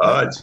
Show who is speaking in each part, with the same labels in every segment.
Speaker 1: آج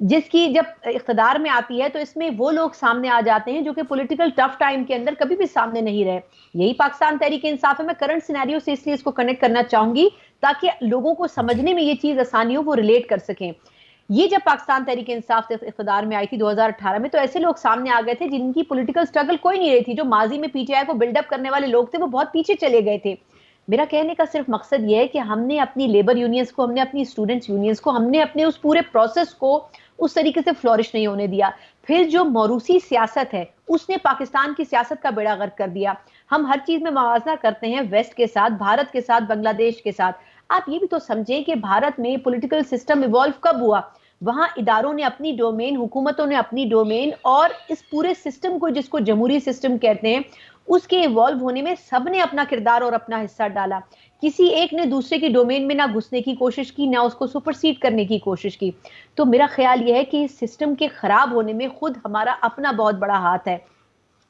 Speaker 2: جس کی جب اقتدار میں آتی ہے تو اس میں وہ لوگ سامنے آ جاتے ہیں جو کہ پولیٹیکل ٹف ٹائم کے اندر کبھی بھی سامنے نہیں رہے. یہی پاکستان تحریک انصاف ہے. میں کرنٹ سینیریو سے اس لیے اس کو کنیکٹ کرنا چاہوں گی تاکہ لوگوں کو سمجھنے میں یہ چیز آسانی ہو, وہ ریلیٹ کر سکیں. یہ جب پاکستان تحریک انصاف اقتدار میں آئی تھی 2018 میں, تو ایسے لوگ سامنے آ گئے تھے جن کی پولیٹیکل سٹرگل کوئی نہیں رہی تھی. جو ماضی میں پی ٹی آئی کو بلڈ اپ کرنے والے لوگ تھے وہ بہت پیچھے چلے گئے تھے. میرا کہنے کا صرف مقصد یہ ہے کہ ہم نے اپنی لیبر یونینز کو, ہم نے اپنی اسٹوڈنٹس یونینز کو, ہم نے اپنے اس پورے پروسیس کو اس طریقے سے فلورش نہیں ہونے دیا. پھر جو موروثی سیاست ہے اس نے پاکستان کی سیاست کا بیڑا غرق کر دیا. ہم ہر چیز میں موازنہ کرتے ہیں ویسٹ کے ساتھ, بھارت کے ساتھ, بنگلہ دیش کے ساتھ. آپ یہ بھی تو سمجھیں کہ بھارت میں پولیٹیکل سسٹم ایوالو کب ہوا؟ وہاں اداروں نے اپنی ڈومین, حکومتوں نے اپنی ڈومین, اور اس پورے سسٹم کو جس کو جمہوری سسٹم کہتے ہیں اس کے ایوالو ہونے میں سب نے اپنا کردار اور اپنا حصہ ڈالا. کسی ایک نے دوسرے کی ڈومین میں نہ گھسنے کی کوشش کی, نہ اس کو سپرسیڈ کرنے کی کوشش کی. تو میرا خیال یہ ہے کہ اس سسٹم کے خراب ہونے میں خود ہمارا اپنا بہت بڑا ہاتھ ہے.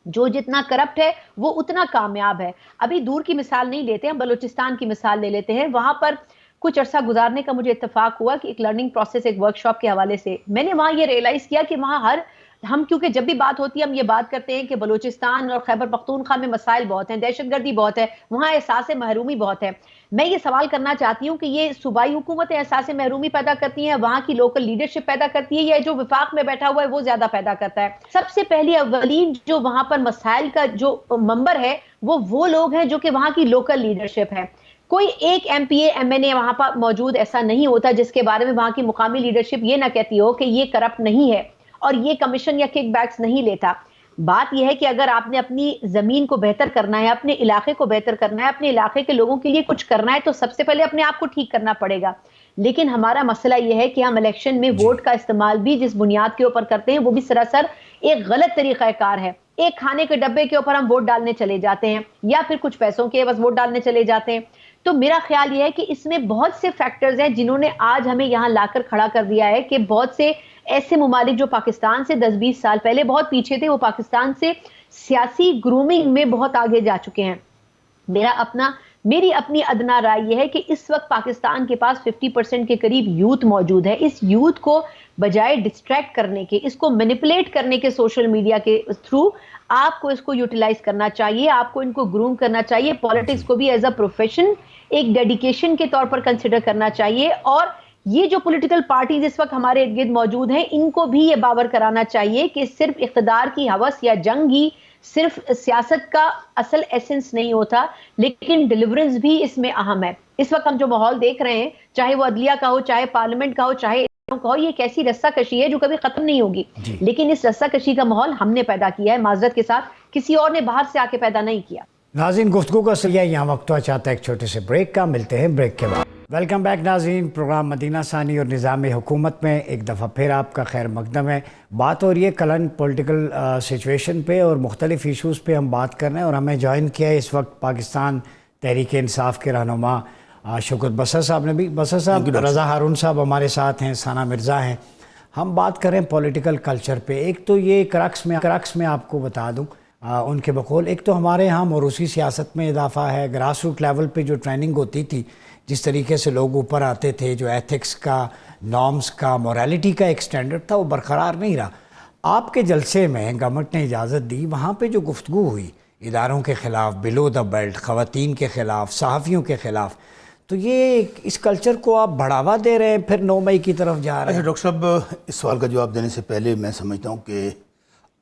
Speaker 2: جو جتنا کرپٹ ہے وہ اتنا کامیاب ہے. ابھی دور کی مثال نہیں لیتے ہیں, بلوچستان کی مثال لے لیتے ہیں. وہاں پر کچھ عرصہ گزارنے کا مجھے اتفاق ہوا کہ ایک لرننگ پروسیس, ایک ورکشاپ کے حوالے سے میں نے وہاں یہ ریئلائز کیا کہ وہاں ہم کیونکہ جب بھی بات ہوتی ہے ہم یہ بات کرتے ہیں کہ بلوچستان اور خیبر پختونخوا میں مسائل بہت ہیں, دہشت گردی بہت ہے, وہاں احساس محرومی بہت ہے. میں یہ سوال کرنا چاہتی ہوں کہ یہ صوبائی حکومتیں احساس محرومی پیدا کرتی ہیں, وہاں کی لوکل لیڈرشپ پیدا کرتی ہے, یا جو وفاق میں بیٹھا ہوا ہے وہ زیادہ پیدا کرتا ہے؟ سب سے پہلی اولین جو وہاں پر مسائل کا جو منبر ہے وہ لوگ ہیں جو کہ وہاں کی لوکل لیڈرشپ ہے. کوئی ایک M P A M N A وہاں پر موجود ایسا نہیں ہوتا جس کے بارے میں وہاں کی مقامی لیڈرشپ یہ نہ کہتی ہو کہ یہ کرپٹ نہیں ہے اور یہ کمیشن یا کک بیکس نہیں لیتا. بات یہ ہے کہ اگر آپ نے اپنی زمین کو بہتر کرنا ہے, اپنے علاقے کو بہتر کرنا ہے, اپنے علاقے کے لوگوں کے لیے کچھ کرنا ہے, تو سب سے پہلے اپنے آپ کو ٹھیک کرنا پڑے گا. لیکن ہمارا مسئلہ یہ ہے کہ ہم الیکشن میں ووٹ کا استعمال بھی جس بنیاد کے اوپر کرتے ہیں وہ بھی سراسر ایک غلط طریقہ کار ہے. ایک کھانے کے ڈبے کے اوپر ہم ووٹ ڈالنے چلے جاتے ہیں, یا پھر کچھ پیسوں کے بس ووٹ ڈالنے چلے جاتے ہیں. تو میرا خیال یہ ہے کہ اس میں بہت سے فیکٹرز ہیں جنہوں نے آج ہمیں یہاں لا کر کھڑا کر دیا ہے کہ بہت سے ایسے ممالک جو پاکستان سے 10-20 سال پہلے بہت پیچھے تھے, وہ پاکستان سے سیاسی گرومنگ میں بہت آگے جا چکے ہیں. میری اپنی ادنا رائے یہ ہے کہ اس وقت پاکستان کے پاس 50% کے قریب یوتھ موجود ہے. اس یوتھ کو بجائے ڈسٹریکٹ کرنے کے, اس کو مینیپولیٹ کرنے کے سوشل میڈیا کے تھرو, آپ کو اس کو یوٹیلائز کرنا چاہیے, آپ کو ان کو گروم کرنا چاہیے. پالیٹکس کو بھی ایز اے پروفیشن ایک ڈیڈیکیشن کے طور پر کنسیڈر کرنا چاہیے. اور یہ جو پولیٹیکل پارٹیز اس وقت ہمارے ارد گرد موجود ہیں, ان کو بھی یہ باور کرانا چاہیے کہ صرف اقتدار کی ہوس یا جنگ ہی صرف سیاست کا اصل ایسنس نہیں ہوتا, لیکن ڈیلیورنس بھی اس میں اہم ہے. اس وقت ہم جو ماحول دیکھ رہے ہیں, چاہے وہ عدلیہ کا ہو, چاہے پارلیمنٹ کا ہو, چاہے کہو, یہ ایک ایسی رسہ کشی ہے جو کبھی ختم نہیں ہوگی. لیکن اس رسہ کشی کا ماحول ہم نے پیدا کیا ہے, معذرت کے ساتھ, کسی اور نے باہر سے آ کے پیدا نہیں کیا.
Speaker 3: ناظرین, گفتگو کا سلسلہ یہاں وقت ہوا چاہتا ہے ایک چھوٹے سے بریک کا. ملتے ہیں بریک کے بعد. ویلکم بیک ناظرین, پروگرام مدینہ ثانی اور نظام حکومت میں ایک دفعہ پھر آپ کا خیر مقدم ہے. بات ہو رہی ہے کرنٹ پولیٹیکل سچویشن پہ اور مختلف ایشوز پہ ہم بات کر رہے ہیں, اور ہمیں جوائن کیا ہے اس وقت پاکستان تحریک انصاف کے رہنما شوکت بسر صاحب نے بھی. بسر صاحب, رضا ہارون صاحب ہمارے ساتھ ہیں, ثنا مرزا ہیں. ہم بات کریں پولیٹیکل کلچر پہ. ایک تو یہ کرکس میں آپ کو بتا دوں ان کے بقول, ایک تو ہمارے ہاں موروثی سیاست میں اضافہ ہے. گراس روٹ لیول پہ جو ٹریننگ ہوتی تھی, جس طریقے سے لوگ اوپر آتے تھے, جو ایتھکس کا, نارمز کا, مورالٹی کا ایک سٹینڈرڈ تھا, وہ برقرار نہیں رہا. آپ کے جلسے میں گورنمنٹ نے اجازت دی, وہاں پہ جو گفتگو ہوئی اداروں کے خلاف, بلو دا بیلٹ, خواتین کے خلاف, صحافیوں کے خلاف, تو یہ اس کلچر کو آپ بڑھاوا دے رہے ہیں, پھر 9 مئی کی طرف جا رہے ہیں.
Speaker 4: ڈاکٹر صاحب, اس سوال کا جواب دینے سے پہلے میں سمجھتا ہوں کہ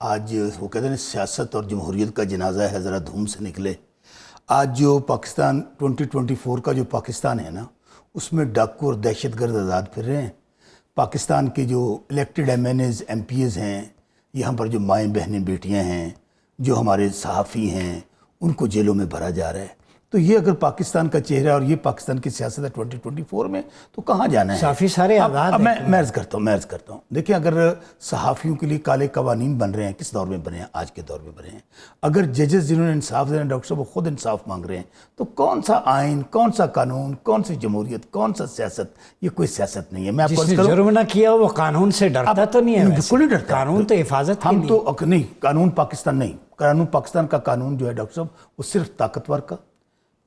Speaker 4: آج وہ کہتے ہیں سیاست اور جمہوریت کا جنازہ ہے, ذرا دھوم سے نکلے. آج جو پاکستان 2024 کا جو پاکستان ہے نا, اس میں ڈاکو اور دہشت گرد آزاد پھر رہے ہیں. پاکستان کے جو elected M N as, M P as ہیں, یہاں پر جو مائیں بہنیں بیٹیاں ہیں, جو ہمارے صحافی ہیں, ان کو جیلوں میں بھرا جا رہا ہے. تو یہ اگر پاکستان کا چہرہ اور یہ پاکستان کی سیاست ہے 2024 میں, تو کہاں جانا ہے؟
Speaker 3: صحافی سارے آزاد ہیں.
Speaker 4: میں عرض کرتا ہوں دیکھیں, اگر صحافیوں کے لیے کالے قوانین بن رہے ہیں, کس دور میں بنے ہیں؟ آج کے دور میں بنے ہیں. اگر ججز جنہوں نے انصاف دینا, ڈاکٹر صاحب وہ خود انصاف مانگ رہے ہیں, تو کون سا آئین, کون سا قانون, کون سی جمہوریت, کون سا سیاست؟ یہ کوئی سیاست نہیں ہے. میں آپ کو
Speaker 3: جس نے جرم نہ کیا وہ قانون سے ڈرتا تو نہیں ہے.
Speaker 4: بالکل نہیں ڈرتا.
Speaker 3: قانون تو حفاظت
Speaker 4: ہم تو نہیں, قانون پاکستان نہیں, پاکستان کا قانون جو ہے ڈاکٹر صاحب, وہ صرف طاقتور کا,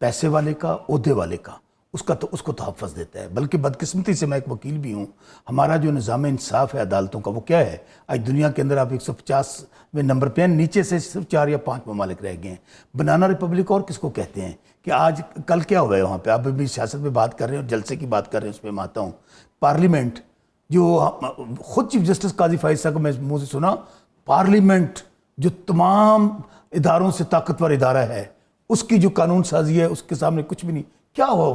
Speaker 4: پیسے والے کا, عہدے والے کا, اس کو تحفظ دیتا ہے. بلکہ بدقسمتی سے میں ایک وکیل بھی ہوں, ہمارا جو نظام انصاف ہے عدالتوں کا وہ کیا ہے, آج دنیا کے اندر آپ 150ویں نمبر پہ ہیں, نیچے سے صرف 4 یا 5 ممالک رہ گئے ہیں. بنانا ریپبلک اور کس کو کہتے ہیں کہ آج کل کیا ہوا ہے وہاں پہ, آپ ابھی سیاست پہ بات کر رہے ہیں اور جلسے کی بات کر رہے ہیں, اس پہ میں آتا ہوں. پارلیمنٹ جو خود چیف جسٹس قاضی فائز صاحب کو میں منہ سے سنا, پارلیمنٹ جو تمام اداروں سے طاقتور ادارہ ہے, اس کی جو قانون سازی ہے اس کے سامنے کچھ بھی نہیں. کیا ہوا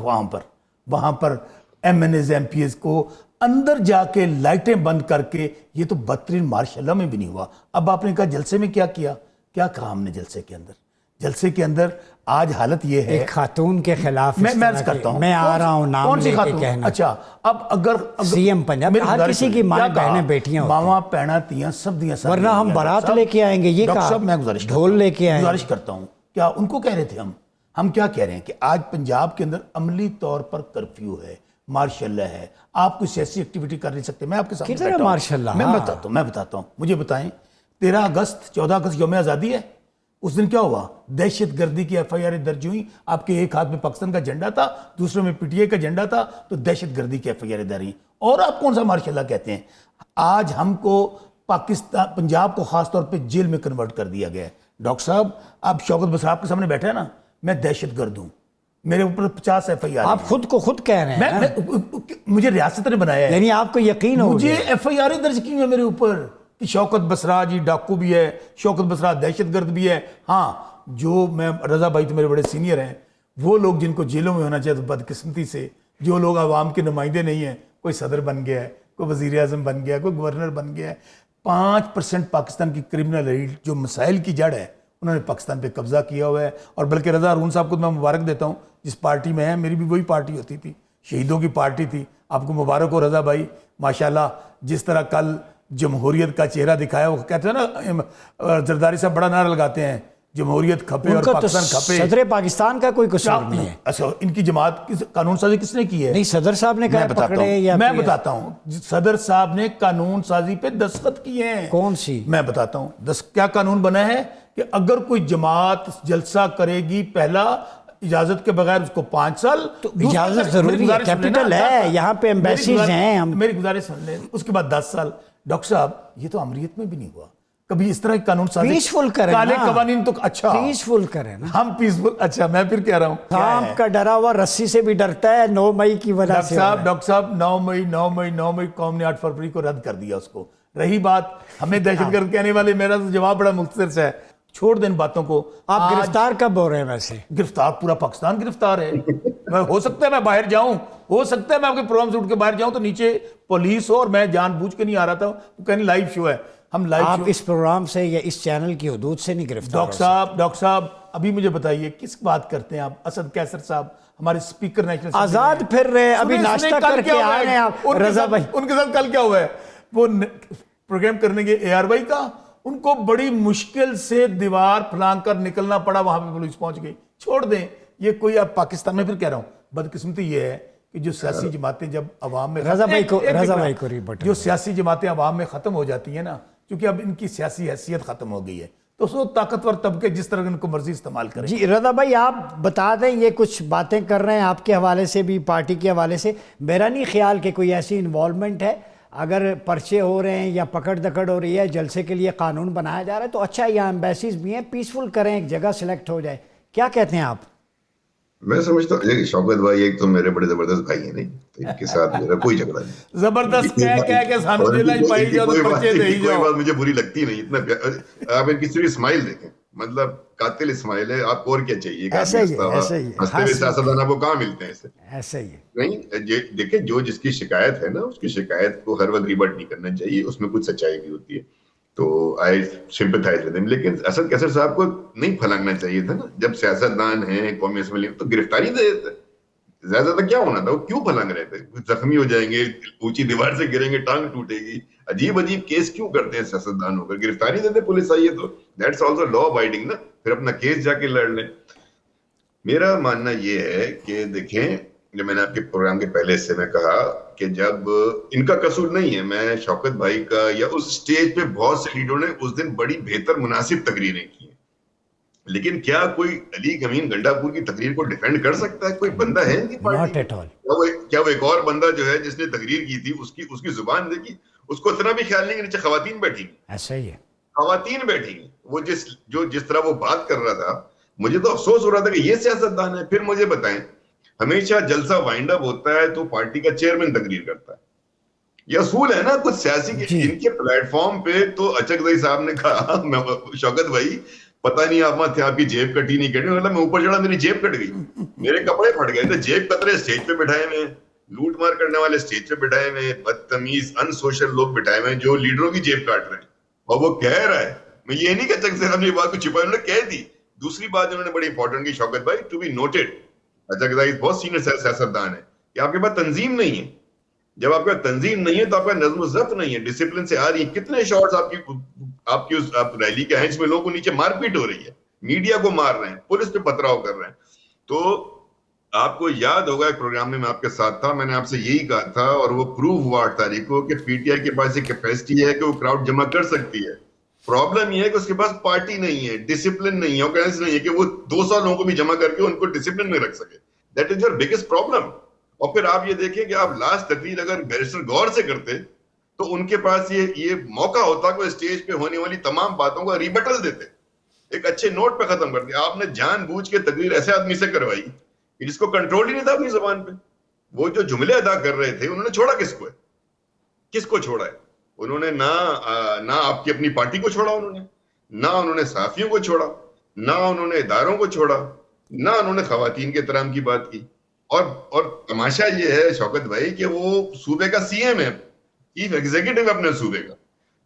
Speaker 4: وہاں پر M N as M P As کو اندر جا کے لائٹیں بند کر کے, یہ تو بدترین ماشاء اللہ میں بھی نہیں ہوا. اب آپ نے کہا جلسے میں کیا کہا ہم نے جلسے کے اندر آج حالت یہ ہے
Speaker 3: ایک خاتون کے خلاف
Speaker 4: میں عرض کرتا ہوں,
Speaker 3: میں آ رہا ہوں نام لے کے کہنا.
Speaker 4: اچھا اب اگر
Speaker 3: سی ایم پنجاب ہر کسی کی ماں بہنیں بیٹیاں ہوتی ہیں,
Speaker 4: ماواں پینا تیاں سب دیاں,
Speaker 3: ورنہ ہم بارات لے کے آئیں گے. یہ
Speaker 4: ڈاکٹر
Speaker 3: کہا
Speaker 4: صاحب میں
Speaker 3: ڈھول لے کے آئیں.
Speaker 4: گزارش کرتا ہوں, کیا ان کو کہہ رہے تھے ہم کیا کہہ رہے ہیں کہ آج پنجاب کے اندر عملی طور پر کرفیو ہے, مارشل لا ہے, آپ کوئی سیاسی ایکٹیویٹی کر نہیں سکتے. میں آپ کے سامنے
Speaker 3: کدھر ہے
Speaker 4: بیٹھا ہوں,
Speaker 3: مارشل لا؟
Speaker 4: میں بتاتا ہوں, مجھے بتائیں 14 اگست یوم آزادی ہے, اس دن کیا ہوا, دہشت گردی کی ایف آئی آر درج ہوئی. آپ کے ایک ہاتھ میں پاکستان کا جھنڈا تھا, دوسرے میں پی ٹی آئی کا جھنڈا تھا, تو دہشت گردی کی ایف آئی آر درج ہوئی. اور آپ کون سا مارشل لا کہتے ہیں؟ آج ہم کو پاکستان پنجاب کو خاص طور پہ جیل میں کنورٹ کر دیا گیا ہے. ڈاکٹر صاحب آپ شوکت بسر آپ کے سامنے بیٹھے ہیں نا, میں دہشت گرد ہوں, میرے اوپر 50 ایف آئی آر.
Speaker 3: آپ خود کو خود کہہ رہے ہیں,
Speaker 4: مجھے ریاست نے بنایا ہے,
Speaker 3: یعنی آپ کو یقین ہو
Speaker 4: مجھے ایف آئی آر درج کی ہے میرے اوپر کہ شوکت بسرا جی ڈاکو بھی ہے, شوکت بسرا دہشت گرد بھی ہے. ہاں جو میں رضا بھائی تو میرے بڑے سینئر ہیں, وہ لوگ جن کو جیلوں میں ہونا چاہیے, تو بدقسمتی سے جو لوگ عوام کے نمائندے نہیں ہیں, کوئی صدر بن گیا ہے, کوئی وزیر اعظم بن گیا ہے, کوئی گورنر بن گیا ہے. 5% پاکستان کی کرمنل ایلٹ جو مسائل کی جڑ ہے, انہوں نے پاکستان پہ قبضہ کیا ہوا ہے. اور بلکہ رضا ہارون صاحب کو میں مبارک دیتا ہوں, جس پارٹی میں ہے, میری بھی وہی پارٹی ہوتی تھی, شہیدوں کی پارٹی تھی. آپ کو مبارک ہو رضا بھائی, ماشاءاللہ جس طرح کل جمہوریت کا چہرہ دکھایا. وہ کہتے ہیں نا زرداری صاحب بڑا نعرہ لگاتے ہیں, جمہوریت کھپے اور پاکستان کھپے.
Speaker 3: صدر پاکستان کا کوئی قصور نہیں ہے.
Speaker 4: اچھا ان کی جماعت قانون سازی کس نے کی ہے؟
Speaker 3: نہیں, صدر صاحب نے کہا پکڑے یا
Speaker 4: میں بتاتا ہوں, صدر صاحب نے قانون سازی پہ دستخط کیے ہیں.
Speaker 3: کون سی؟
Speaker 4: میں بتاتا ہوں. کیا قانون بنا ہے کہ اگر کوئی جماعت جلسہ کرے گی, پہلا اجازت کے بغیر اس کو 5 سال.
Speaker 3: تو اجازت ضروری ہے, کیپٹل ہے, یہاں پہ ایمبیسیز ہیں.
Speaker 4: میری گزارش سن لیں, اس کے بعد 10 سال. ڈاکٹر صاحب یہ تو امریت میں بھی نہیں ہوا کبھی اس طرح کی قانون سازی.
Speaker 3: پیسفل کریں نا,
Speaker 4: کالے قوانین تو اچھا
Speaker 3: پیسفل کریں نا,
Speaker 4: ہم پیسفل. اچھا میں پھر کہہ رہا ہوں,
Speaker 3: سانپ کا ڈرا ہوا رسی سے بھی ڈرتا ہے, 9 مئی کی وجہ سے.
Speaker 4: ڈاکٹر صاحب 9 مئی قوم نے 8 فروری کو رد کر دیا اس کو. رہی بات ہمیں دہشت گرد کہنے والے, میرا تو جواب بڑا مختصر سے ہے, چھوڑ دیں باتوں کو.
Speaker 3: آپ گرفتار کب ہو رہے ہیں ویسے؟
Speaker 4: گرفتار پورا پاکستان گرفتار ہے. ہو سکتا ہے میں باہر جاؤں, ہو سکتا ہے میں آپ کے پروگرام سے اٹھ کے باہر جاؤں تو نیچے پولیس ہو, اور میں جان بوجھ کے نہیں آ رہا تھا, وہ کہنے لائیو شو ہے. ہم لائیو
Speaker 3: آپ
Speaker 4: شو
Speaker 3: اس پروگرام سے یا اس چینل کی حدود سے نہیں گرفتار.
Speaker 4: ڈاکٹر صاحب ابھی مجھے بتائیے کس بات کرتے ہیں آپ؟ اسد کیسر صاحب ہمارے اسپیکر نیشنل
Speaker 3: آزاد پھر رہے, ابھی ناشتہ کر کے آئے ہیں آپ. رضا بھائی
Speaker 4: ان کے ساتھ کل کیا ہوا ہے, وہ پروگرام کرنے کے اے آر وائی کا, ان کو بڑی مشکل سے دیوار پھلانگ کر نکلنا پڑا, وہاں پہ پولیس پہنچ گئی. چھوڑ دیں یہ کوئی, اب پاکستان میں پھر کہہ رہا ہوں بدقسمتی یہ ہے کہ جو سیاسی جماعتیں جب عوام میں
Speaker 3: رضا بھائی کو
Speaker 4: جو سیاسی جماعتیں عوام میں ختم ہو جاتی ہیں نا, کیونکہ اب ان کی سیاسی حیثیت ختم ہو گئی ہے, تو اس وقت طاقتور طبقے جس طرح ان کو مرضی استعمال کریں.
Speaker 3: جی رضا بھائی آپ بتا دیں, یہ کچھ باتیں کر رہے ہیں آپ کے حوالے سے بھی, پارٹی کے حوالے سے, میرا نہیں خیال کہ کوئی ایسی انوالومنٹ ہے. اگر پرچے ہو رہے ہیں یا پکڑ دکڑ ہو رہی ہے, جلسے کے لیے قانون بنایا جا رہا ہے, تو اچھا یہاں ایمبیسیز بھی ہیں, پیسفل کریں, ایک جگہ سلیکٹ ہو جائے. کیا کہتے ہیں آپ؟
Speaker 1: میں سمجھتا ہوں شوکت بھائی ایک تو میرے بڑے زبردست بھائی ہیں, نہیں ان کے ساتھ میرا کوئی جھگڑا نہیں.
Speaker 4: زبردست کہہ کے سانو جیلہ پائی جاؤ تو پرچے دے ہی جاؤ.
Speaker 1: کوئی بات مجھے بری لگتی نہیں. اتنا آپ ان کی صرف اسمائل دیکھیں, مطلب قاتل اسمائل ہے. آپ کو اور کیا چاہیے؟
Speaker 3: ایسے ہی
Speaker 1: ہنستے ہوئے سیاستدان آپ کو کہاں ملتے ہیں ایسے؟
Speaker 3: ایسے ہی
Speaker 1: نہیں دیکھیں, جو جس کی شکایت ہے نا, اس کی شکایت کو ہر وقت ریبٹ نہیں کرنا چاہیے, اس میں کچھ سچائی بھی ہوتی ہے. تو آئی سمپتھائز ود ہم. لیکن اسد کیسر صاحب کو نہیں پھلانگنا چاہیے تھا نا. جب سیاستدان ہیں, قومی اسمبلی تو گرفتاری دے دیتے. زیادہ کیا ہونا تھا, وہ کیوں پھلانگ رہے تھے؟ زخمی ہو جائیں گے, اونچی دیوار سے گریں گے, ٹانگ ٹوٹے گی. عجیب کیس کیوں کرتے ہیں سیاستدان ہو کر؟ گرفتاری دیتے پولیس آئیے تو دیٹس آلسو لا ابائڈنگ نا, پھر اپنا کیس جا کے لڑ لیں. میرا ماننا یہ ہے کہ دیکھیں, جو میں نے آپ کے پروگرام کے پہلے حصے میں کہا کہ جب ان کا قصور نہیں ہے, میں شوکت بھائی کا یا اس سٹیج پہ بہت سے لیڈروں نے اس دن بڑی بہتر مناسب تقریریں کی ہیں. لیکن کیا کوئی علی امین گنڈا پور کی تقریر کو ڈیفینڈ کر سکتا ہے؟ کوئی بندہ ہے ان کی پارٹی؟ کیا وہ ایک اور بندہ جو ہے جس نے تقریر کی تھی اس کی زبان دیکھی، اس کو اتنا بھی خیال نہیں کہ نیچے خواتین بیٹھی ہیں.
Speaker 3: ایسا ہی ہے،
Speaker 1: خواتین بیٹھی ہیں. وہ جس طرح وہ بات کر رہا تھا، مجھے تو افسوس ہو رہا تھا کہ یہ سیاستدان ہے. پھر مجھے بتائیں، ہمیشہ جلسہ وائنڈ اپ ہوتا ہے تو پارٹی کا چیئرمین تقریر کرتا ہے. یہ اصول ہے نا کچھ سیاسی ان کے پلیٹ فارم پہ. تو اچکزئی صاحب نے کہا، شوکت بھائی پتہ نہیں آپ وہاں تھے، آپ کی جیب کٹی نہیں کٹی. میں اوپر چڑھا، میری جیب کٹ گئی، میرے کپڑے پھٹ گئے تھے. جیب کترے اسٹیج پہ بٹھائے ہوئے، لوٹ مار کرنے والے اسٹیج پہ بٹھائے ہوئے، بدتمیز ان سوشل لوگ بٹھائے ہوئے جو لیڈروں کی جیب کاٹ رہے ہیں. اور وہ کہہ رہا ہے، میں یہ نہیں کہ اچکزئی صاحب نے یہ بات کو چھپائی، انہوں نے کہہ دی. دوسری بات انہوں نے بڑی امپورٹنٹ کی شوکت بھائی، ٹو بی نوٹڈ، اچکزئی بہت سینئر سیاستدان ہے، کہ آپ کے پاس تنظیم نہیں ہے. جب آپ کا تنظیم نہیں ہے تو آپ کا نظم و ضبط نہیں ہے، ڈسپلن سے آ رہی ہے. کتنے شارٹس آپ کی ریلی کے ہینڈس میں لوگوں کو نیچے مار پیٹ ہو رہی ہے، میڈیا کو مار رہے ہیں، پولیس پہ پتھراؤ کر رہے ہیں. تو آپ کو یاد ہوگا ایک پروگرام میں آپ کے ساتھ تھا، میں نے آپ سے یہی کہا تھا اور وہ پروو ہوا 8 تاریخ کو کہ پی ٹی آئی کے پاس ایک کیپیسٹی ہے کہ وہ کراؤڈ جمع کر سکتی ہے. پرابلم یہ ہے کہ اس کے پاس پارٹی نہیں ہے، ڈسپلن نہیں ہے، آرگنائز نہیں ہے کہ وہ 200 لوگوں کو بھی جمع کر کے ان کو ڈسپلن میں رکھ سکے. That is your biggest problem. اور پھر آپ یہ دیکھیں کہ آپ لاسٹ تقریر اگر بیرسٹر غور سے کرتے تو ان کے پاس یہ موقع ہوتا کہ وہ اسٹیج پہ ہونے والی تمام باتوں کا ریبٹل دیتے، ایک اچھے نوٹ پہ ختم کرتے. آپ نے جان بوجھ کے تقریر ایسے آدمی سے کروائی کہ جس کو کنٹرول ہی نہیں تھا اپنی زبان پہ. وہ جو جملے ادا کر رہے تھے انہوں نے چھوڑا کس کو ہے؟ کس کو چھوڑا ہے؟ انہوں نے نہ آپ کی اپنی پارٹی کو چھوڑا، نہ انہوں نے صحافیوں کو چھوڑا، نہ انہوں نے اداروں کو چھوڑا، نہ انہوں نے خواتین کے احترام کی بات کی. اور تماشا یہ ہے شوکت بھائی کہ وہ صوبے کا سی ایم ہے، چیف ایگزیکٹو ہے اپنے صوبے کا.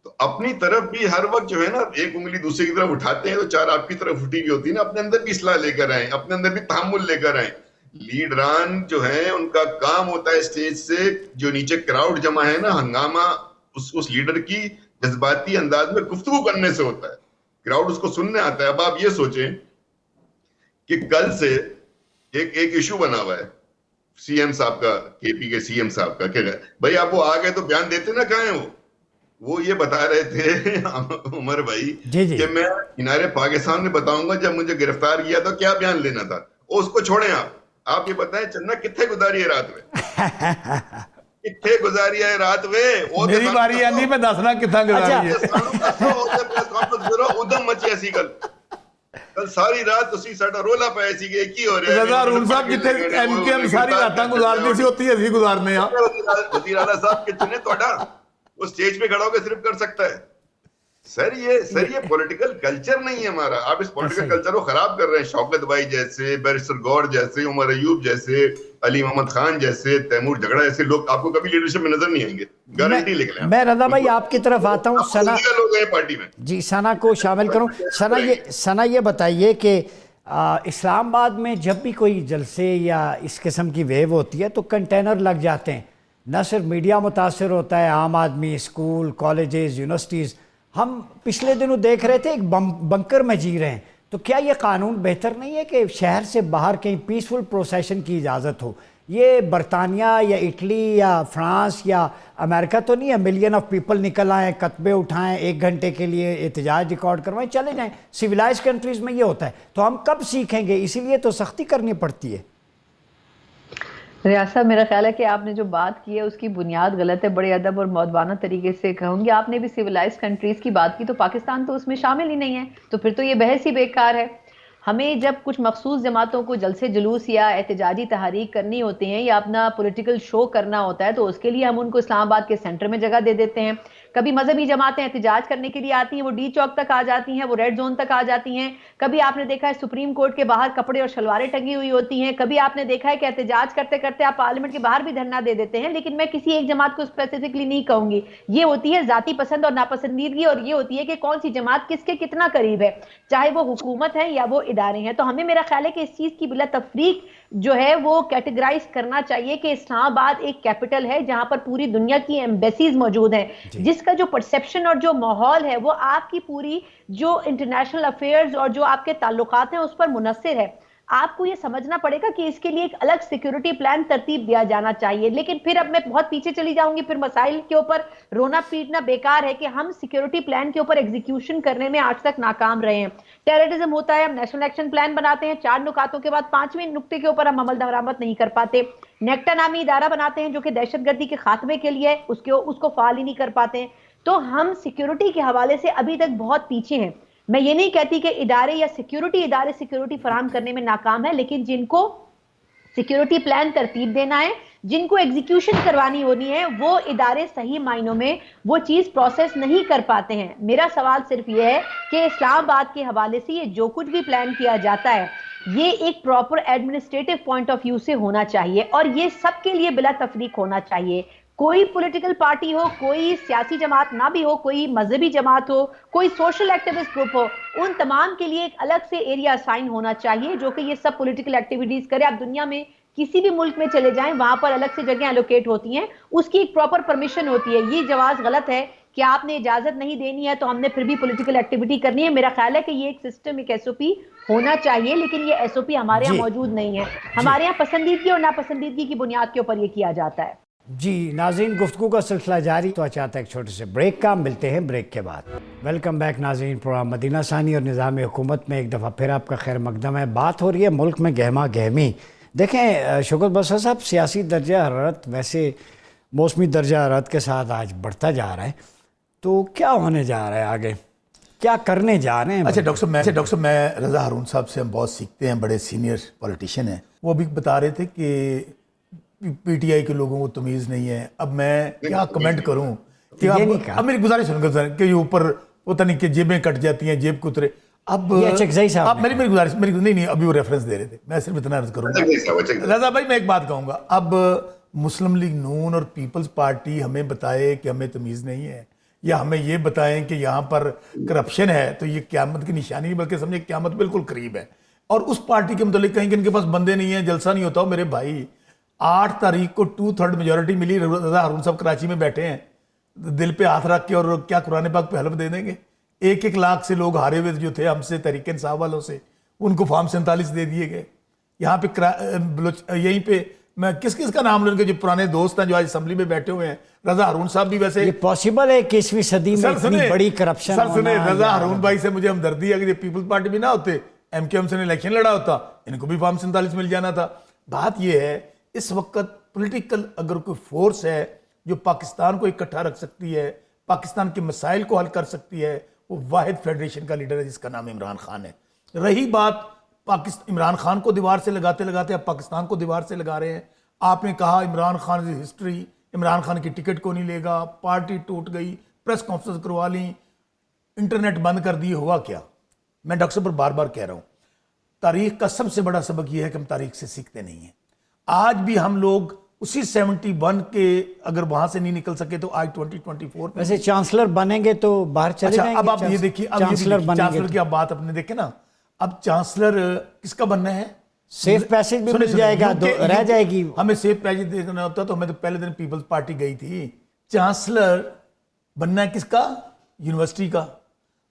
Speaker 1: تو اپنی طرف بھی ہر وقت جو ہے نا ایک انگلی دوسرے کی طرف اٹھاتے ہیں تو 4 آپ کی طرف اٹھی ہوئی ہوتی ہے نا. اپنے اندر بھی اصلاح لے کر آئیں، اپنے اندر بھی تحمل لے کر آئیں. لیڈران جو ہیں ان کا کام ہوتا ہے اسٹیج سے جو نیچے کراؤڈ جمع ہے نا، ہنگامہ اس لیڈر کی جذباتی انداز میں گفتگو کرنے سے ہوتا ہے. کراؤڈ اس کو سننے آتا ہے. اب آپ یہ سوچیں کہ کل سے ایک ایشو بنا ہوا ہے سی ایم صاحب کا، کے پی کے سی ایم صاحب کا، کہ بھائی آپ وہ آ گئے تو بیان دیتے نا، کہاں ہیں وہ یہ بتا رہے تھے عمر بھائی کہ میں کنارے پاکستان میں بتاؤں گا جب مجھے گرفتار کیا تو کیا بیان لینا تھا. اس کو چھوڑیں، آپ یہ بتائیں چندنا کتنے گزاری ہے رات میں؟ کتنے گزاری ہے رات میں؟
Speaker 4: میری باری ہے نہیں میں دسنا کتنا گزاری ہے.
Speaker 1: ادھم مچی ایسی کل ساری رات تسی ساڈا رولا پایا سی کہ کی ہو رہا ہے.
Speaker 4: رضا ہارون صاحب جتنے ایم کے ایم ساری راتاں گزارنی سی ہوتی ہے اسی گزارنے ہیں.
Speaker 1: وزیر اعلیٰ صاحب کتنے تہاڈا وہ اسٹیج پہ کھڑا ہو کے صرف کر سکتا ہے. سر یہ پولیٹیکل کلچر نہیں ہے ہمارا. آپ اس پولیٹیکل کلچر کو خراب کر رہے ہیں. شوکت بھائی جیسے، بیرسٹر گور جیسے، عمر ایوب جیسے، علی محمد خان جیسے، تیمور جھگڑا جیسے لوگ آپ کو کبھی لیڈرشپ میں نظر نہیں آئیں گے، گارنٹی لکھ لیں.
Speaker 3: میں رضا بھائی آپ کی طرف آتا ہوں. ثنا
Speaker 1: لوگ ہیں پارٹی میں.
Speaker 3: جی ثنا کو شامل کروں. ثنا یہ بتائیے کہ اسلام آباد میں جب بھی کوئی جلسے یا اس قسم کی ویو ہوتی ہے تو کنٹینر لگ جاتے ہیں. نہ صرف میڈیا متاثر ہوتا ہے، عام آدمی، اسکول، کالجز، یونیورسٹیز. ہم پچھلے دنوں دیکھ رہے تھے ایک بنکر میں جی رہے ہیں. تو کیا یہ قانون بہتر نہیں ہے کہ شہر سے باہر کہیں پیسفل پروسیشن کی اجازت ہو؟ یہ برطانیہ یا اٹلی یا فرانس یا امریکہ تو نہیں ہے ملین آف پیپل نکل آئیں، کتبے اٹھائیں، 1 گھنٹے کے لیے احتجاج ریکارڈ کروائیں، چلے جائیں. سویلائز کنٹریز میں یہ ہوتا ہے. تو ہم کب سیکھیں گے؟ اسی لیے تو سختی کرنی پڑتی ہے.
Speaker 2: ریاض صاحب میرا خیال ہے کہ آپ نے جو بات کی ہے اس کی بنیاد غلط ہے. بڑے ادب اور مؤدبانہ طریقے سے کہوں گی. آپ نے بھی سویلائز کنٹریز کی بات کی تو پاکستان تو اس میں شامل ہی نہیں ہے، تو پھر تو یہ بحث ہی بیکار ہے. ہمیں جب کچھ مخصوص جماعتوں کو جلسے جلوس یا احتجاجی تحریک کرنی ہوتی ہیں یا اپنا پولیٹیکل شو کرنا ہوتا ہے تو اس کے لیے ہم ان کو اسلام آباد کے سینٹر میں جگہ دے دیتے ہیں. کبھی مذہبی جماعتیں احتجاج کرنے کے لیے آتی ہیں، وہ ڈی چوک تک آ جاتی ہیں، وہ ریڈ زون تک آ جاتی ہیں. کبھی آپ نے دیکھا ہے سپریم کورٹ کے باہر کپڑے اور شلواریں ٹنگی ہوئی ہوتی ہیں. کبھی آپ نے دیکھا ہے کہ احتجاج کرتے کرتے آپ پارلیمنٹ کے باہر بھی دھرنا دے دیتے ہیں. لیکن میں کسی ایک جماعت کو اسپیسیفکلی نہیں کہوں گی. یہ ہوتی ہے ذاتی پسند اور ناپسندیدگی، اور یہ ہوتی ہے کہ کون سی جماعت کس کے کتنا قریب ہے، چاہے وہ حکومت ہے یا وہ ادارے ہیں. تو ہمیں میرا خیال ہے کہ اس چیز کی بلا تفریق جو ہے وہ کیٹیگرائز کرنا چاہیے کہ اسلام آباد ایک کیپٹل ہے جہاں پر پوری دنیا کی ایمبیسیز موجود ہیں، جس کا جو پرسیپشن اور جو ماحول ہے وہ آپ کی پوری جو انٹرنیشنل افیئرز اور جو آپ کے تعلقات ہیں اس پر منحصر ہے. آپ کو یہ سمجھنا پڑے گا کہ اس کے لیے ایک الگ سیکیورٹی پلان ترتیب دیا جانا چاہیے. لیکن پھر اب میں بہت پیچھے چلی جاؤں گی, پھر مسائل کے اوپر رونا پیٹنا بیکار ہے کہ ہم سیکیورٹی پلان کے اوپر ایگزیکیوشن کرنے میں آج تک ناکام رہے ہیں. ٹیررزم ہوتا ہے, ہم نیشنل ایکشن پلان بناتے ہیں, 4 نکاتوں کے بعد 5ویں نکتے کے اوپر ہم عمل درآمد نہیں کر پاتے. نیکٹا نامی ادارہ بناتے ہیں جو کہ دہشت گردی کے خاتمے کے لیے اس کو فعال ہی نہیں کر پاتے ہیں. تو ہم سیکیورٹی کے حوالے سے ابھی تک بہت پیچھے ہیں. میں یہ نہیں کہتی کہ ادارے یا ادارے سیکیورٹی فراہم کرنے میں ناکام ہے, لیکن جن کو سیکیورٹی پلان ترتیب دینا ہے, جن کو ایگزیکیوشن کروانی ہونی ہے, وہ ادارے صحیح معنوں میں وہ چیز پروسیس نہیں کر پاتے ہیں. میرا سوال صرف یہ ہے کہ اسلام آباد کے حوالے سے یہ جو کچھ بھی پلان کیا جاتا ہے یہ ایک proper administrative point of view سے ہونا چاہیے, اور یہ سب کے لیے بلا تفریق ہونا چاہیے. کوئی پولیٹیکل پارٹی ہو, کوئی سیاسی جماعت نہ بھی ہو, کوئی مذہبی جماعت ہو, کوئی سوشل ایکٹیوسٹ گروپ ہو, ان تمام کے لیے ایک الگ سے ایریا اسائن ہونا چاہیے جو کہ یہ سب پولیٹیکل ایکٹیویٹیز کرے. آپ دنیا میں کسی بھی ملک میں چلے جائیں, وہاں پر الگ سے جگہیں الوکیٹ ہوتی ہیں, اس کی ایک پراپر پرمیشن ہوتی ہے. یہ جواز غلط ہے کہ آپ نے اجازت نہیں دینی ہے تو ہم نے پھر بھی پولیٹیکل ایکٹیویٹی کرنی ہے. میرا خیال ہے کہ یہ ایک سسٹم, ایک ایس او پی ہونا چاہیے, لیکن یہ ایس او پی ہمارے یہاں موجود نہیں ہے. ہمارے یہاں پسندیدگی اور ناپسندیدگی کی بنیاد کے اوپر یہ کیا جاتا ہے.
Speaker 3: جی ناظرین, گفتگو کا سلسلہ جاری تو چاہتا ہے ایک چھوٹے سے بریک کا, ملتے ہیں بریک کے بعد. ویلکم بیک ناظرین, پروگرام مدینہ ثانی اور نظام حکومت میں ایک دفعہ پھر آپ کا خیر مقدم ہے. بات ہو رہی ہے ملک میں گہما گہمی. دیکھیں شوکت بصر صاحب, سیاسی درجہ حرارت ویسے موسمی درجہ حرارت کے ساتھ آج بڑھتا جا رہا ہے, تو کیا ہونے جا رہا ہے آگے, کیا کرنے جا رہے ہیں؟
Speaker 4: اچھا ڈاکٹر صاحب, میں رضا ہارون صاحب سے ہم بہت سیکھتے ہیں, بڑے سینئر پولیٹیشین ہیں. وہ بھی بتا رہے تھے کہ پی ٹی آئی کے لوگوں کو تمیز نہیں ہے. اب میں کیا کمنٹ کروں کہ اب میری گزارش سن کر کہ یہ اوپر پتہ نہیں کہ جیبیں کٹ جاتی ہیں, جیب کترے. اب میری گزارش نہیں ابھی وہ ریفرنس دے رہے تھے, میں صرف اتنا عرض کروں گا. رضا بھائی میں ایک بات کہوں گا, اب مسلم لیگ نون اور پیپلز پارٹی ہمیں بتائے کہ ہمیں تمیز نہیں ہے, یا ہمیں یہ بتائیں کہ یہاں پر کرپشن ہے, تو یہ قیامت کی نشانی نہیں بلکہ سمجھے قیامت بالکل قریب ہے. اور اس پارٹی کے متعلق کہیں کہ ان کے پاس بندے نہیں ہیں, جلسہ نہیں ہوتا. میرے بھائی 8 تاریخ کو 2/3 میجورٹی ملی, رضا ہارون صاحب کراچی میں بیٹھے ہیں, دل پہ ہاتھ رکھ کے, اور کیا قرآن پاک پہ حلف دے دیں گے. 1 لاکھ سے لوگ ہارے ہوئے جو تھے ہم سے, تحریک انصاف والوں سے, ان کو فارم 47 دے دیے گئے. یہاں پہ یہیں پہ میں کس کا نام لوں, کے جو پرانے دوست ہیں جو آج اسمبلی میں بیٹھے ہوئے ہیں. رضا ہارون صاحب بھی ویسے
Speaker 3: یہ پاسبل ہے کہ 21ویں صدی میں اتنی بڑی کرپشن
Speaker 4: ہونا؟ سر سنیں, رضا ہارون بھائی سے مجھے ہمدردی ہے, اگر یہ پیپلز پارٹی بھی نہ ہوتے, ایم کیو ایم سے الیکشن لڑا ہوتا, ان کو بھی فارم 47 مل جانا تھا. بات یہ ہے اس وقت پولیٹیکل اگر کوئی فورس ہے جو پاکستان کو اکٹھا رکھ سکتی ہے, پاکستان کے مسائل کو حل کر سکتی ہے, وہ واحد فیڈریشن کا لیڈر ہے جس کا نام عمران خان ہے. رہی بات عمران خان کو دیوار سے لگاتے لگاتے اب پاکستان کو دیوار سے لگا رہے ہیں. آپ نے کہا عمران خان کی ہسٹری, عمران خان کی ٹکٹ کو نہیں لے گا, پارٹی ٹوٹ گئی, پریس کانفرنس کروا لیں, انٹرنیٹ بند کر دی. ہوا کیا؟ میں ڈاکٹر صاحب پر بار بار کہہ رہا ہوں, تاریخ کا سب سے بڑا سبق یہ ہے کہ ہم تاریخ سے سیکھتے نہیں ہیں. آج بھی ہم لوگ اسی 71 کے اگر وہاں سے نہیں نکل سکے تو آج 2024
Speaker 3: ویسے چانسلر بنیں گے تو باہر چلے جائیں گے.
Speaker 4: اب آپ یہ دیکھیے, چانسلر کی آپ بات اپنے دیکھیں نا, اب چانسلر کس کا بننا ہے؟
Speaker 3: سیف پیسج بھی مل جائے گا, رہ جائے گی.
Speaker 4: ہمیں سیف پیسج دیکھنا ہوتا تو ہمیں تو پہلے دن پیپلز پارٹی گئی تھی. چانسلر بننا ہے کس کا؟ یونیورسٹی کا.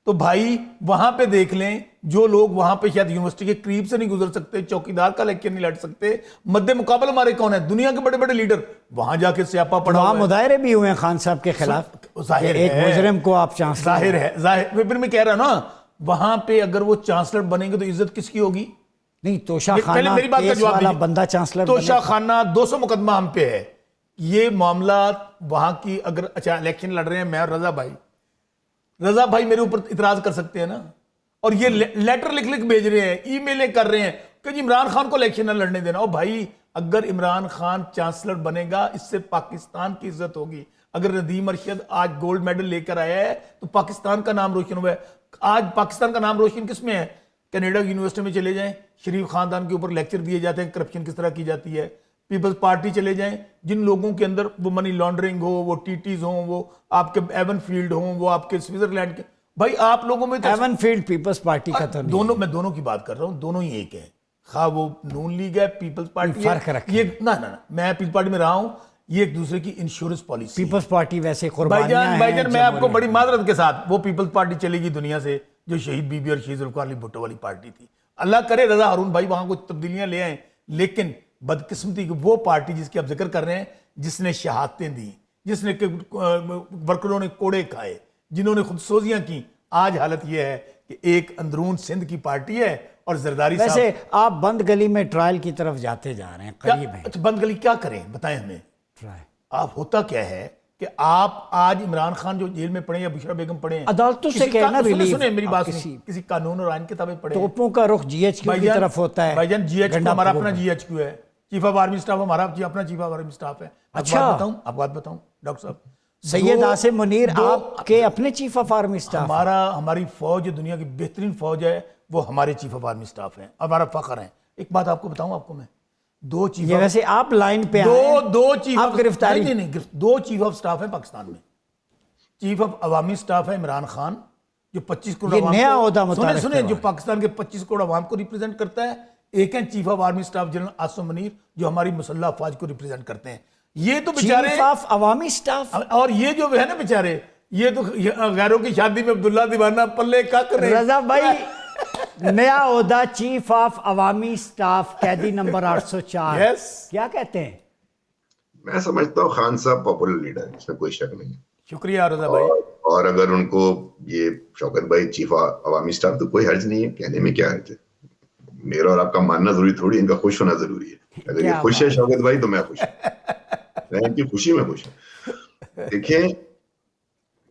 Speaker 4: تو بھائی وہاں پہ دیکھ لیں, جو لوگ وہاں پہ شاید یونیورسٹی کے قریب سے نہیں گزر سکتے, چوکیدار کا الیکشن نہیں لڑ سکتے, مد مقابل ہمارے کون ہیں؟ دنیا کے بڑے بڑے لیڈر. وہاں جا کے سیاپا پڑا,
Speaker 3: وہاں مظاہرے بھی ہوئے ہیں خان صاحب کے خلاف.
Speaker 4: ظاہر
Speaker 3: ایک مجرم کو آپ چانسلر,
Speaker 4: ظاہر ہے, پھر میں کہہ رہا ہوں نا, وہاں پہ اگر وہ چانسلر بنیں گے تو عزت کس کی ہوگی؟
Speaker 3: نہیں, توشہ خانہ کیس والا بندہ چانسلر,
Speaker 4: توشہ خانہ 200 مقدمہ ہم پہ ہے. یہ معاملات وہاں کی, اگر اچھا الیکشن لڑ رہے ہیں میں اور رضا بھائی میرے اوپر اعتراض کر سکتے ہیں نا, اور یہ لیٹر لکھ بھیج رہے ہیں, ای میلیں کر رہے ہیں کہ جی عمران خان کو الیکشن نہ لڑنے دینا. اور بھائی اگر عمران خان چانسلر بنے گا اس سے پاکستان کی عزت ہوگی. اگر ندیم ارشد آج گولڈ میڈل لے کر آیا ہے تو پاکستان کا نام روشن ہوا ہے. آج پاکستان کا نام روشن کس میں ہے؟ کینیڈا یونیورسٹی میں چلے جائیں, شریف خاندان کے اوپر لیکچر دیے جاتے ہیں کرپشن کس طرح کی جاتی ہے. پیپلز پارٹی چلے جائیں, جن لوگوں کے اندر وہ منی لانڈرنگ ہو, وہ ٹی ٹیز ہوں, وہ آپ کے ایون فیلڈ ہوں, وہ آپ کے سوئٹزرلینڈ کے, بھائی آپ لوگوں میں
Speaker 3: ایون فیلڈ پیپلز پارٹی کا تو
Speaker 4: دونوں, میں دونوں کی بات کر رہا ہوں, دونوں ہی ایک ہے. خواہ وہ نون لیگ ہے, پیپلز پارٹی
Speaker 3: فرق رکھیں.
Speaker 4: یہ نہ میں پیپلز پارٹی میں رہا ہوں, یہ ایک دوسرے کی انشورنس پالیسی.
Speaker 3: پیپلز پارٹی ویسے قربانیاں ہیں.
Speaker 4: بھائی جان میں آپ کو بڑی معذرت کے ساتھ, وہ پیپلز پارٹی چلے گی دنیا سے جو شہید بی بی اور شہید ذوالفقار علی بھٹو والی پارٹی تھی. اللہ کرے رضا ہارون بھائی وہاں کچھ تبدیلیاں لے آئیں, لیکن بدقسمتی کی وہ پارٹی جس کی آپ ذکر کر رہے ہیں, جس نے شہادتیں دی, جس نے ورکروں نے کوڑے کھائے, جنہوں نے خود سوزیاں کی, آج حالت یہ ہے کہ ایک اندرون سندھ کی پارٹی ہے اور زرداری صاحب.
Speaker 3: ویسے آپ بند گلی میں ٹرائل کی طرف جاتے جا رہے ہیں, قریب ہیں
Speaker 4: اچھا بند گلی کیا کریں بتائیں ہمیں.
Speaker 3: ٹرائل.
Speaker 4: آپ ہوتا کیا ہے کہ آپ آج عمران خان جو جیل میں پڑے ہیں یا بشرا بیگم پڑے ہیں,
Speaker 3: عدالتوں سے کہنا ریلیف.
Speaker 4: سنیں میری بات سنیں, کسی قانون اور آئین کے تابع پڑے ہیں.
Speaker 3: توپوں کا رخ جی ایچ کیو کی طرف ہوتا ہے.
Speaker 4: بھائی جان جی ایچ کیو ہمارا اپنا جی ایچ کیو ہے, چیف آف آرمی اسٹاف ہمارا اپنا چیف آف آرمی اسٹاف ہے.
Speaker 3: اچھا
Speaker 4: آپ بات بتاؤں ڈاکٹر صاحب,
Speaker 3: سید عاصم منیر آپ کے اپنے چیف آف آرمی اسٹاف.
Speaker 4: ہماری فوج جو دنیا کی بہترین فوج ہے وہ ہمارے چیف آف آرمی اسٹاف ہیں, ہمارا فخر ہیں. ایک بات آپ کو بتاؤں, آپ کو میں دو چیف,
Speaker 3: ویسے آپ لائن پہ
Speaker 4: دو چیف
Speaker 3: آپ گرفتاری,
Speaker 4: نہیں, دو چیف آف اسٹاف ہیں پاکستان میں. چیف آف عوامی اسٹاف ہے عمران خان جو 25 کروڑ
Speaker 3: یہ نیا عہدہ متعارف
Speaker 4: سنیں جو پاکستان کے 25 کروڑ عوام کو ریپرزینٹ کرتا ہے. ایک ہے chief of army staff general Asim Munir جو ہماری مسلح افواج کو ریپرزینٹ کرتے ہیں. یہ تو بیچارے
Speaker 3: چیف آف عوامی اسٹاف,
Speaker 4: اور یہ جو ہے نا بیچارے, یہ تو غیروں کی شادی میں عبداللہ دیوانہ پلے کا کرے.
Speaker 3: رضا بھائی نیا عہدہ چیف آف عوامی اسٹاف, قیدی نمبر 804, کیا کہتے ہیں؟
Speaker 1: میں سمجھتا ہوں خان صاحب پاپولر لیڈر ہیں, اس میں کوئی شک نہیں.
Speaker 4: شکریہ رضا بھائی.
Speaker 1: اور اگر ان کو یہ شوکت بھائی چیف عوامی اسٹاف, تو کوئی حرج نہیں ہے, کہنے میں کیا حرج ہے. میرا اور آپ کا ماننا ضروری تھوڑی, ان کا خوش ہونا ضروری ہے. اگر یہ خوش ہے شوکت بھائی تو میں خوش ہوں, میں ان کی خوشی میں خوش ہوں. دیکھیں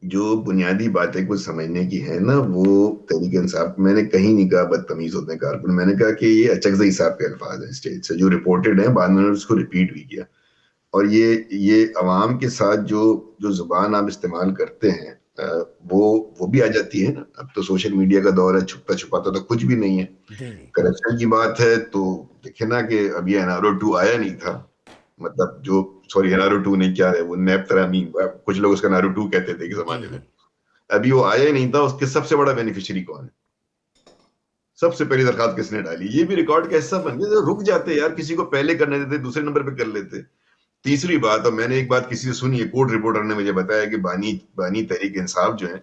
Speaker 1: جو بنیادی باتیں کچھ سمجھنے کی ہیں نا, وہ تحریک انصاف, میں نے کہیں نہیں کہا بدتمیز ہوتے ہیں کارکن, میں نے کہا کہ یہ اچکزئی صاحب کے الفاظ ہیں اسٹیج سے جو رپورٹڈ ہیں, بعد میں اس کو ریپیٹ بھی کیا. اور یہ عوام کے ساتھ جو زبان آپ استعمال کرتے ہیں وہ بھی آ جاتی ہے نا. اب تو سوشل میڈیا کا دور ہے, چھپتا چھپاتا تو کچھ بھی نہیں ہے. کرپشن کی بات ہے تو دیکھیں نا کہ ابھی NRO 2 آیا نہیں تھا, مطلب جو سوری NRO 2 نہیں, کیا ہے وہ نیب ترامیم, کچھ لوگ اس کا NRO 2 کہتے تھے کہ زمانے میں, ابھی وہ آیا ہی نہیں تھا. اس کے سب سے بڑا بینیفیشری کون ہے, سب سے پہلی درخواست کس نے ڈالی, یہ بھی ریکارڈ کا حصہ بن گیا. رک جاتے یار, کسی کو پہلے کرنے دیتے, دوسرے نمبر پہ کر لیتے. تیسری بات, اور میں نے ایک بات کسی سے سنی ہے, کورٹ رپورٹر نے مجھے بتایا کہ بانی تحریک انصاف جو ہے,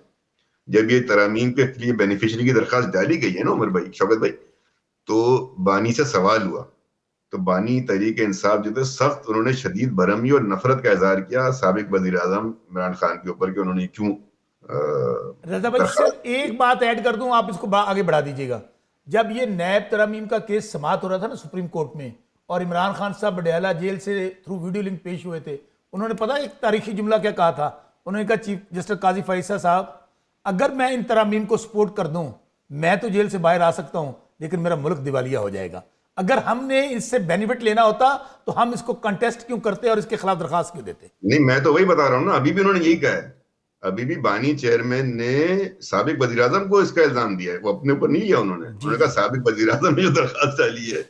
Speaker 1: جب یہ ترامیم کے لیے بینیفیشری کی درخواست ڈالی گئی ہے نا عمر بھائی, شوکت بھائی, تو بانی سے سوال ہوا, تو بانی تحریک انصاف جو تھے سخت انہوں نے شدید برہمی اور نفرت کا اظہار کیا سابق وزیر اعظم عمران خان کے اوپر کہ انہوں نے کیوں.
Speaker 4: رضا بھائی صرف ایک بات ایڈ کر دوں, آپ اس کو آگے بڑھا دیجیے گا. جب یہ نیب ترامیم کا کیس سماعت ہو رہا تھا نا سپریم کورٹ میں, اور عمران خان صاحب بڈیالہ جیل سے تھرو ویڈیو لنک پیش ہوئے تھے, انہوں نے پتہ ایک تاریخی جملہ کیا کہا تھا. انہوں نے کہا چیف جسٹس قاضی فائزہ صاحب, اگر میں ان ترامیم کو سپورٹ کر دوں, میں تو جیل سے باہر آ سکتا ہوں, لیکن میرا ملک دیوالیہ ہو جائے گا. اگر ہم نے اس سے بینیفٹ لینا ہوتا تو ہم اس کو کنٹیسٹ کیوں کرتے اور اس کے خلاف درخواست کیوں دیتے؟
Speaker 1: نہیں, میں تو وہی بتا رہا ہوں نا, ابھی بھی انہوں نے یہی کہا ہے. ابھی بھی بانی چیئرمین نے سابق وزیر اعظم کو اس کا الزام دیا ہے, وہ اپنے اوپر نہیں لیا. انہوں نے کہا سابق وزیر اعظم نے جو درخواست ڈالی ہے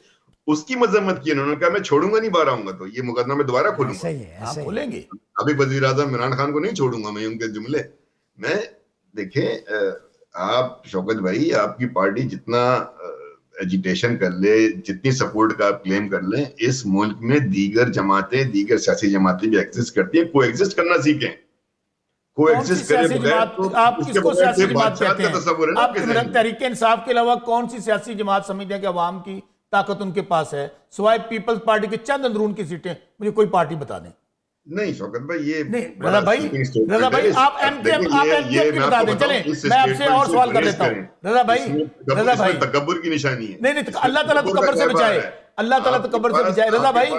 Speaker 1: اس کی مذمت کی. انہوں نے کہا میں چھوڑوں گا نہیں, باہر آؤں گا تو یہ مقدمہ میں دوبارہ کھولوں گا.
Speaker 4: آپ کھولیں گے؟
Speaker 1: سابق وزیر اعظم عمران خان کو نہیں چھوڑوں گا میں, ان کے جملے میں. دیکھیں آپ شوکت بھائی, آپ کی پارٹی جتنا ایجیٹیشن کر لے, جتنی سپورٹ کا آپ کلیم کر لیں, اس ملک میں دیگر جماعتیں, دیگر سیاسی جماعتیں بھی ایگزسٹ کرتی ہیں. کو ایگزسٹ کرنا سیکھیں, کو ایگزسٹ کریں بغیر.
Speaker 4: آپ کس کو سیاسی جماعت کہتے ہیں؟ آپ تحریک انصاف کے علاوہ کون سی سیاسی جماعت سمجھتے ہیں کہ عوام کی طاقت ان کے پاس ہے سوائے پیپلز پارٹی کے چند اندرون کی سیٹیں؟ مجھے کوئی پارٹی بتا دیں.
Speaker 1: نہیں شوکت بھائی, یہ
Speaker 4: نہیں رضا بھائی آپ ایم کے کی بتا دیں. چلیں میں آپ سے اور سوال کر لیتا ہوں. رضا بھائی
Speaker 1: تکبر کی نشانی ہے.
Speaker 4: نہیں, اللہ تعالیٰ تکبر سے بچائے, اللہ تعالیٰ تکبر سے بچائے. رضا بھائی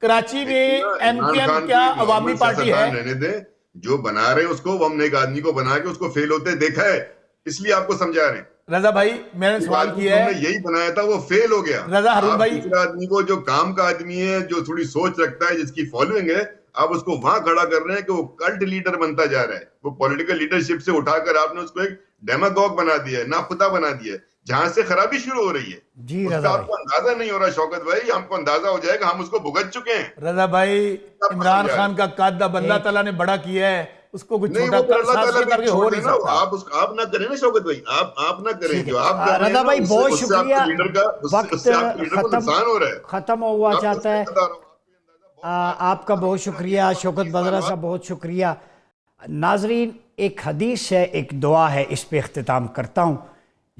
Speaker 4: کراچی میں ایم کے ایم کیا عوامی پارٹی ہے؟
Speaker 1: رہنے دیں, جو بنا رہے ہیں اس کو, وہ ہم نے ایک آدمی کو بنا کے اس کو فیل ہوتے دیکھا ہے, اس لیے آپ کو سمجھا رہے ہیں.
Speaker 4: رضا بھائی میں نے سوال کیا ہے,
Speaker 1: یہی بنایا تھا, وہ فیل ہو گیا.
Speaker 4: رضا ہارون بھائی
Speaker 1: دوسرے آدمی کو, جو کام کا آدمی ہے, جو تھوڑی سوچ رکھتا ہے, جس کی فالوئنگ ہے, آپ اس کو وہاں کھڑا کر رہے ہیں کہ وہ کلٹ لیڈر بنتا جا رہا ہے. وہ پولیٹیکل لیڈرشپ سے اٹھا کر آپ نے اس کو ایک ڈیماگوگ بنا دیا ہے, ناخدا بنا دیا ہے, جہاں سے خرابی شروع ہو رہی ہے.
Speaker 3: جی
Speaker 1: اس کا آپ کو اندازہ نہیں ہو رہا شوکت بھائی, ہم کو اندازہ ہو جائے گا, ہم اس کو بھگت چکے ہیں.
Speaker 4: رضا بھائی عمران خان کا قد اب اللہ تعالیٰ نے بڑا کیا ہے, اس کو کچھ چھوٹا کر کے ہو نہیں سکتا.
Speaker 1: آپ نہ کریں نا شوکت بھائی, آپ نہ کریں. جو آپ
Speaker 3: رضا بھائی بہت شکریہ, وقت
Speaker 1: ختم
Speaker 3: ختم ہوا چاہتا ہے. آپ کا بہت شکریہ شوکت بدرہ صاحب, بہت شکریہ. ناظرین ایک حدیث ہے, ایک دعا ہے, اس پہ اختتام کرتا ہوں.